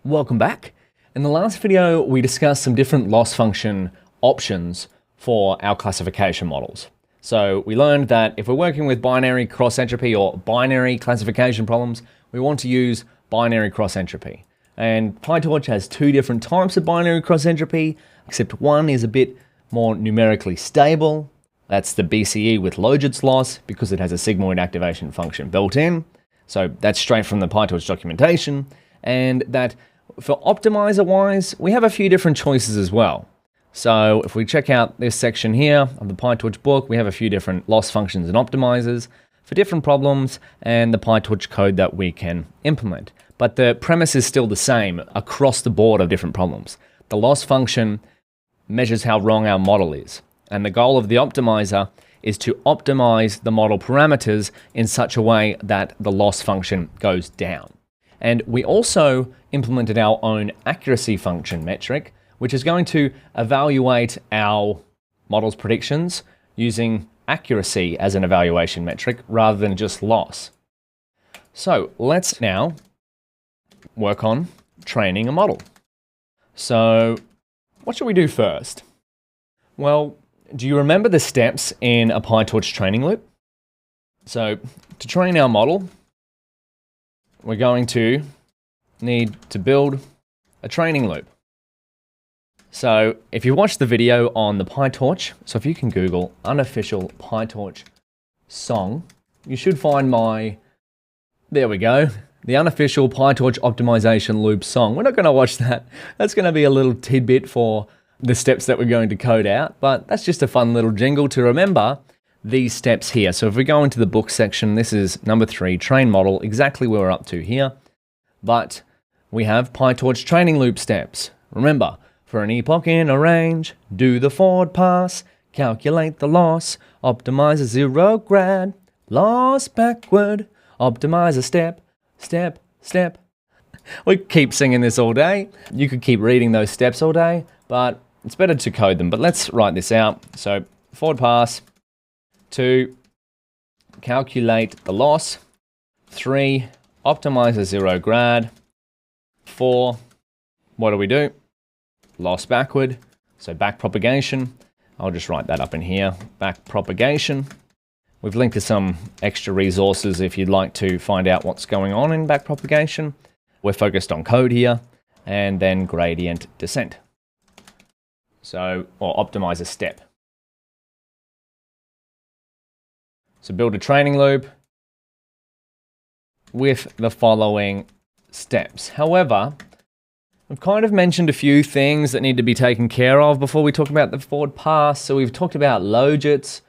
Welcome back. In the last video, we discussed some different loss function options for our classification models. So we learned that if we're working with binary cross entropy or binary classification problems, we want to use binary cross entropy. And PyTorch has two different types of binary cross entropy, except one is a bit more numerically stable. That's the BCE with Logits loss because it has a sigmoid activation function built in. So that's straight from the PyTorch documentation. And that for optimizer-wise, we have a few different choices as well. So if we check out this section here of the PyTorch book, we have a few different loss functions and optimizers for different problems and the PyTorch code that we can implement. But the premise is still the same across the board of different problems. The loss function measures how wrong our model is. And the goal of the optimizer is to optimize the model parameters in such a way that the loss function goes down. And we also implemented our own accuracy function metric, which is going to evaluate our model's predictions using accuracy as an evaluation metric rather than just loss. So let's now work on training a model. So what should we do first? Well, do you remember the steps in a PyTorch training loop? So to train our model, we're going to need to build a training loop. So if you watch the video on the PyTorch, so if you can Google unofficial PyTorch song, you should find there we go, the unofficial PyTorch optimization loop song. We're not going to watch that. That's going to be a little tidbit for the steps that we're going to code out, but that's just a fun little jingle to remember these steps here. So if we go into the book section, this is number 3, train model, exactly where we're up to here. But we have PyTorch training loop steps. Remember, for an epoch in a range, do the forward pass, calculate the loss, optimize a zero grad, loss backward, optimize a step, step, step. We keep singing this all day. You could keep reading those steps all day, but it's better to code them. But let's write this out. So forward pass, 2, calculate the loss, 3, optimize a zero grad, 4, what do? Loss backward, so back propagation. I'll just write that up in here, back propagation. We've linked to some extra resources if you'd like to find out what's going on in back propagation. We're focused on code here, and then gradient descent. So, or optimize a step. So build a training loop with the following steps. However, I've kind of mentioned a few things that need to be taken care of before we talk about the forward pass. So we've talked about logits.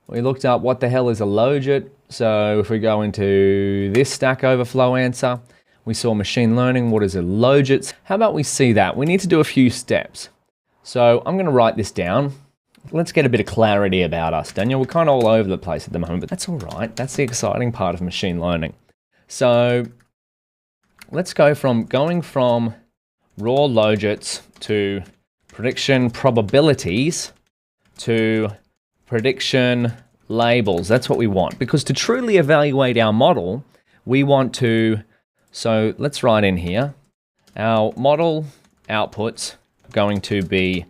We looked up what the hell is a logit. So if we go into this Stack Overflow answer, we saw machine learning. What is a logits? How about we see that? We need to do a few steps. So I'm going to write this down. Let's get a bit of clarity about us, Daniel. We're kind of all over the place at the moment, but that's all right. That's the exciting part of machine learning. So let's go from raw logits to prediction probabilities to prediction labels. That's what we want, because to truly evaluate our model, we want to, so let's write in here, our model outputs are going to be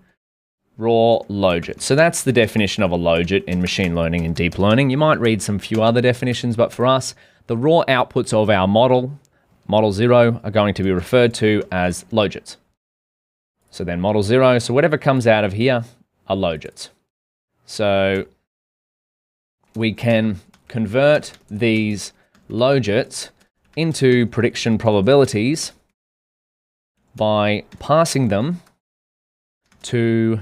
raw logit. So that's the definition of a logit in machine learning and deep learning. You might read some few other definitions, but for us, the raw outputs of our model 0, are going to be referred to as logits. So then model 0, so whatever comes out of here are logits. So we can convert these logits into prediction probabilities by passing them to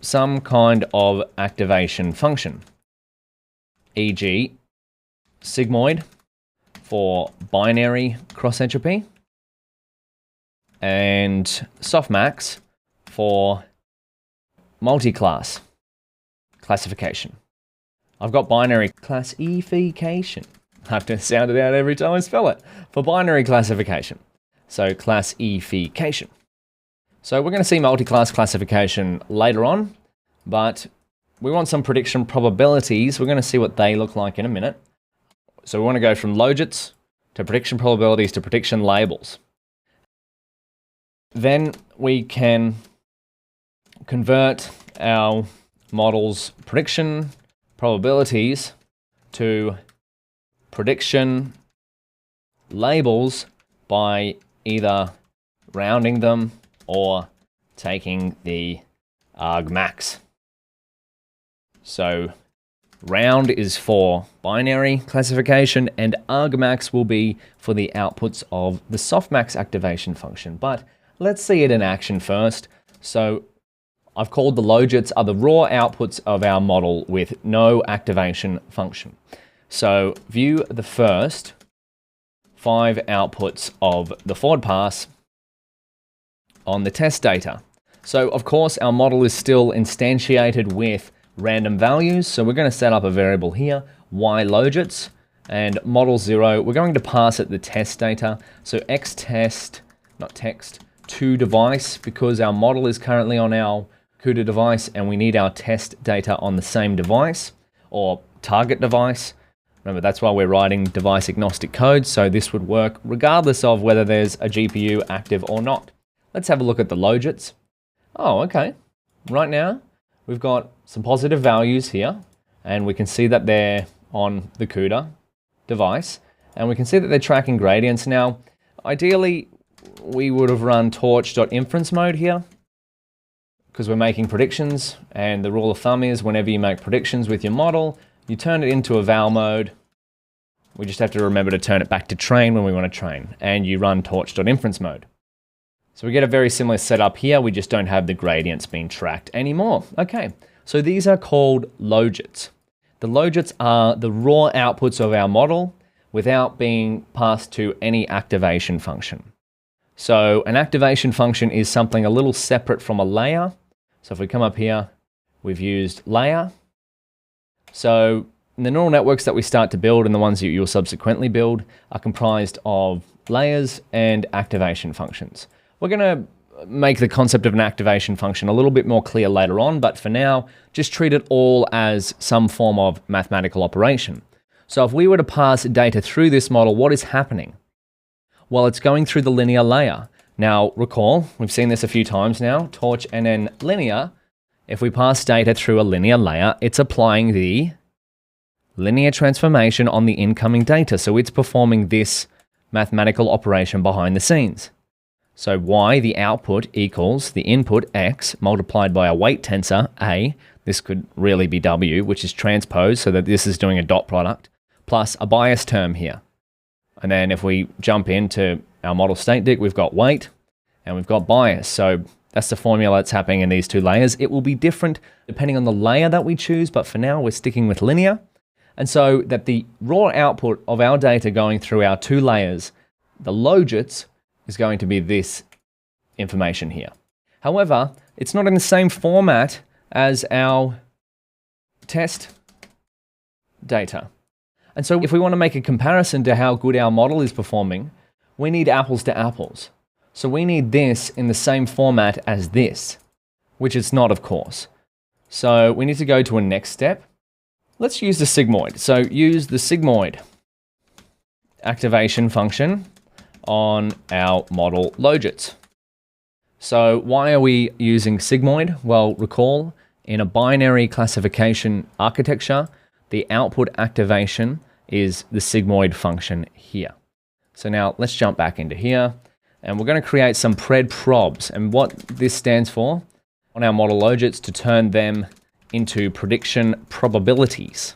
some kind of activation function, e.g. sigmoid for binary cross entropy and softmax for multi-class classification. I've got binary classification. I have to sound it out every time I spell it. For binary classification. So classification. So we're going to see multi-class classification later on, but we want some prediction probabilities. We're going to see what they look like in a minute. So we want to go from logits to prediction probabilities to prediction labels. then we can convert our model's prediction probabilities to prediction labels by either rounding them or taking the argmax. So round is for binary classification and argmax will be for the outputs of the softmax activation function. But let's see it in action first. So I've called the logits are the raw outputs of our model with no activation function. So view the first 5 outputs of the forward pass on the test data. So of course our model is still instantiated with random values. So we're going to set up a variable here, y logits, and model 0, we're going to pass it the test data. So xtest, not text, to device, because our model is currently on our CUDA device and we need our test data on the same device or target device. Remember, that's why we're writing device agnostic code, so this would work regardless of whether there's a GPU active or not. Let's have a look at the logits. Oh, okay. Right now, we've got some positive values here, and we can see that they're on the CUDA device, and we can see that they're tracking gradients. Now, ideally, we would have run torch.inference mode here, because we're making predictions, and the rule of thumb is whenever you make predictions with your model, you turn it into a val mode. We just have to remember to turn it back to train when we want to train, and you run torch.inference mode. So we get a very similar setup here, we just don't have the gradients being tracked anymore. Okay, so these are called logits. The logits are the raw outputs of our model without being passed to any activation function. So an activation function is something a little separate from a layer. So if we come up here, we've used layer. So the neural networks that we start to build and the ones that you'll subsequently build are comprised of layers and activation functions. We're going to make the concept of an activation function a little bit more clear later on, but for now, just treat it all as some form of mathematical operation. So if we were to pass data through this model, what is happening? Well, it's going through the linear layer. Now, recall, we've seen this a few times now, torch and then linear. If we pass data through a linear layer, it's applying the linear transformation on the incoming data. So it's performing this mathematical operation behind the scenes. So y, the output, equals the input x multiplied by a weight tensor a, this could really be w, which is transposed so that this is doing a dot product, plus a bias term here. And then if we jump into our model state dict, we've got weight and we've got bias. So that's the formula that's happening in these two layers. It will be different depending on the layer that we choose, but for now we're sticking with linear. And so that the raw output of our data going through our two layers, the logits, is going to be this information here. However, it's not in the same format as our test data. And so if we want to make a comparison to how good our model is performing, we need apples to apples. So we need this in the same format as this, which it's not, of course. So we need to go to a next step. Let's use the sigmoid. So use the sigmoid activation function on our model logits. So why are we using sigmoid? Well, recall, in a binary classification architecture, the output activation is the sigmoid function here. So now let's jump back into here, and we're going to create some pred probs. And what this stands for on our model logits to turn them into prediction probabilities.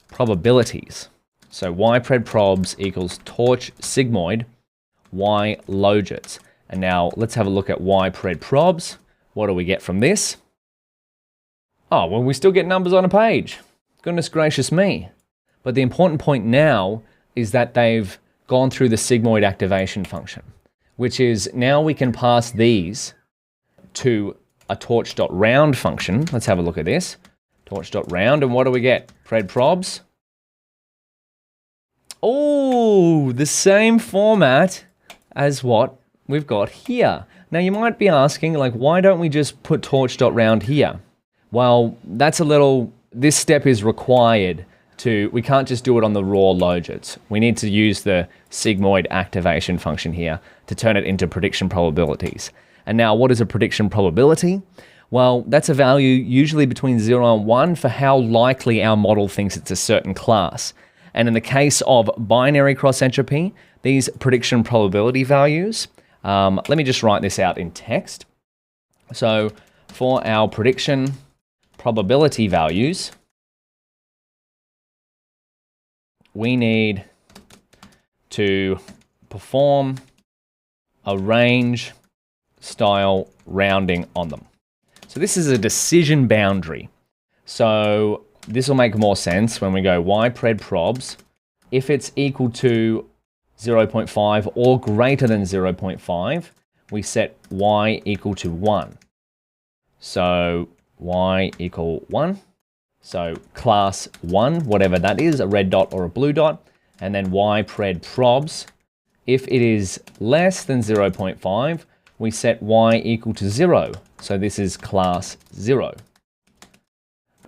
Probabilities. So y pred probs equals torch sigmoid y logits. And now let's have a look at y pred probs. What do we get from this? Oh, well, we still get numbers on a page. Goodness gracious me. But the important point now is that they've gone through the sigmoid activation function, which is now we can pass these to a torch.round function. Let's have a look at this. Torch.round, and what do we get? Pred probs. Oh, the same format as what we've got here. Now you might be asking, like, why don't we just put torch.round here? Well, that's a little, this step is required we can't just do it on the raw logits. We need to use the sigmoid activation function here to turn it into prediction probabilities. And now what is a prediction probability? Well, that's a value usually between 0 and 1 for how likely our model thinks it's a certain class. And in the case of binary cross entropy, these prediction probability values, let me just write this out in text. So for our prediction probability values, we need to perform a range style rounding on them. So this is a decision boundary. So this will make more sense when we go ypred probs. If it's equal to 0.5 or greater than 0.5, we set y equal to 1. So y equal 1. So class 1, whatever that is, a red dot or a blue dot. And then ypred probs. If it is less than 0.5, we set y equal to 0. So this is class 0.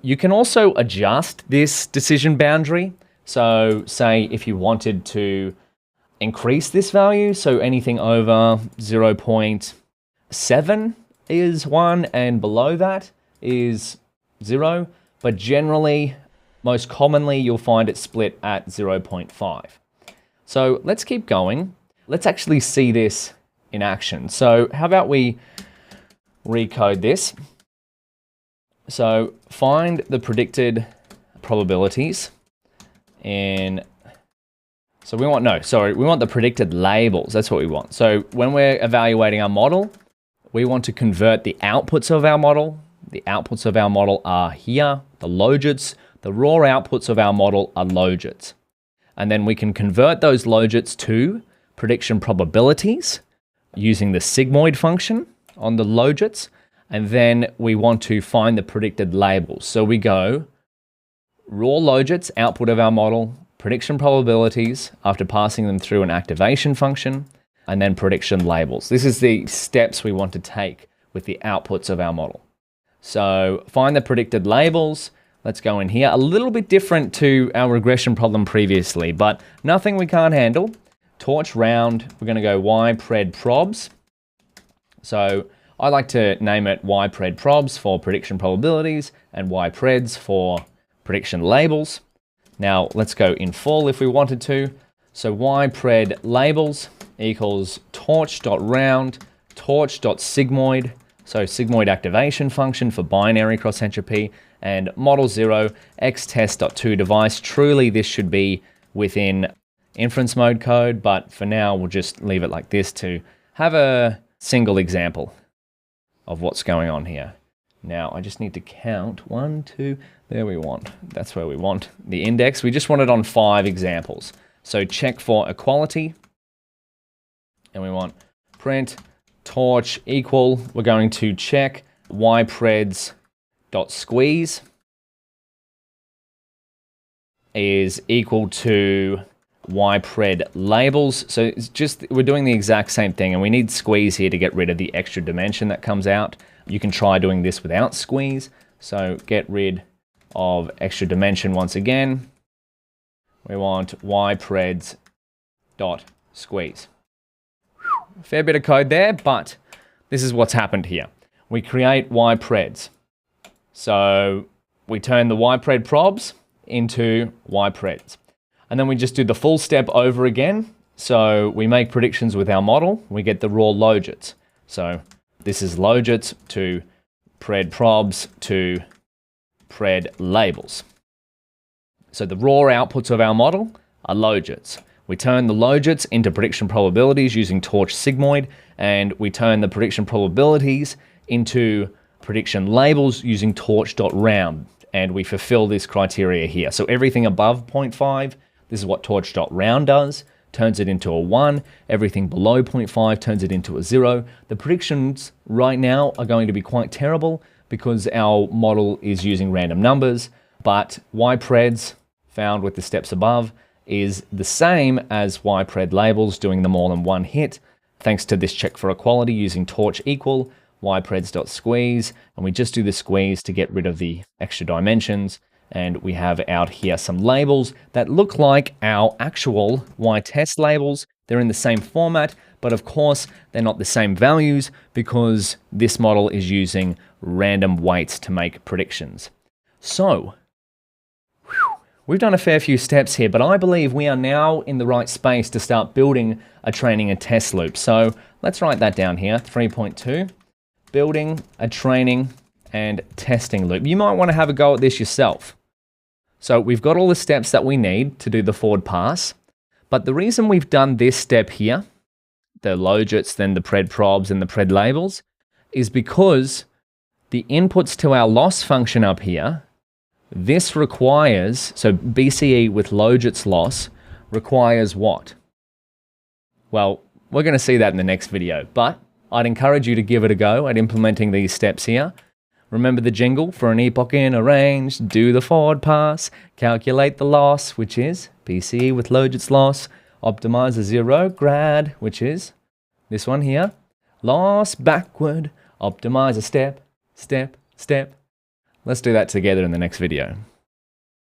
You can also adjust this decision boundary. So say if you wanted to increase this value, so anything over 0.7 is 1 and below that is 0. But generally, most commonly, you'll find it split at 0.5. So let's keep going. Let's actually see this in action. So how about we recode this? So find the predicted probabilities in, so we want the predicted labels. That's what we want. So when we're evaluating our model, we want to convert the outputs of our model. The outputs of our model are here, the logits. The raw outputs of our model are logits. And then we can convert those logits to prediction probabilities using the sigmoid function on the logits. And then we want to find the predicted labels. So we go raw logits, output of our model, prediction probabilities after passing them through an activation function, and then prediction labels. This is the steps we want to take with the outputs of our model. So find the predicted labels. Let's go in here. A little bit different to our regression problem previously, but nothing we can't handle. Torch round, we're going to go ypred probs. So I like to name it ypred probs for prediction probabilities and ypreds for prediction labels. Now let's go in full if we wanted to. So ypred labels equals torch.round, torch.sigmoid, so sigmoid activation function for binary cross entropy, and model 0 xtest.toDevice. Truly this should be within inference mode code, but for now we'll just leave it like this to have a single example of what's going on here. Now I just need to count 1, 2, there we want. That's where we want the index. We just want it on 5 examples. So check for equality, and we want print torch equal. We're going to check ypreds.squeeze is equal to ypred labels. So it's just, we're doing the exact same thing, and we need squeeze here to get rid of the extra dimension that comes out. You can try doing this without squeeze. So get rid of extra dimension once again. We want ypreds.squeeze. Fair bit of code there, but this is what's happened here. We create ypreds. So we turn the ypred probs into ypreds. And then we just do the full step over again. So we make predictions with our model. We get the raw logits. So this is logits to pred probs to pred labels. So the raw outputs of our model are logits. We turn the logits into prediction probabilities using torch sigmoid, and we turn the prediction probabilities into prediction labels using torch.round, and we fulfill this criteria here. So everything above 0.5, this is what torch.round does, turns it into a 1. Everything below 0.5 turns it into a 0. The predictions right now are going to be quite terrible because our model is using random numbers, but ypreds found with the steps above is the same as ypred labels, doing them all in one hit, thanks to this check for equality using torch equal, ypreds.squeeze, and we just do the squeeze to get rid of the extra dimensions, And we have out here some labels that look like our actual y-test labels. They're in the same format, but of course, they're not the same values because this model is using random weights to make predictions. So, we've done a fair few steps here, but I believe we are now in the right space to start building a training and test loop. So let's write that down here, 3.2, building a training and testing loop. You might want to have a go at this yourself. So we've got all the steps that we need to do the forward pass, but the reason we've done this step here, the logits, then the pred probs and the pred labels, is because the inputs to our loss function up here, this requires, so BCE with logits loss requires what? Well, we're going to see that in the next video, but I'd encourage you to give it a go at implementing these steps here. Remember the jingle for an epoch in a range, do the forward pass, calculate the loss, which is BCE with logits loss, optimize a zero grad, which is this one here, loss backward, optimize a step, step, step. Let's do that together in the next video.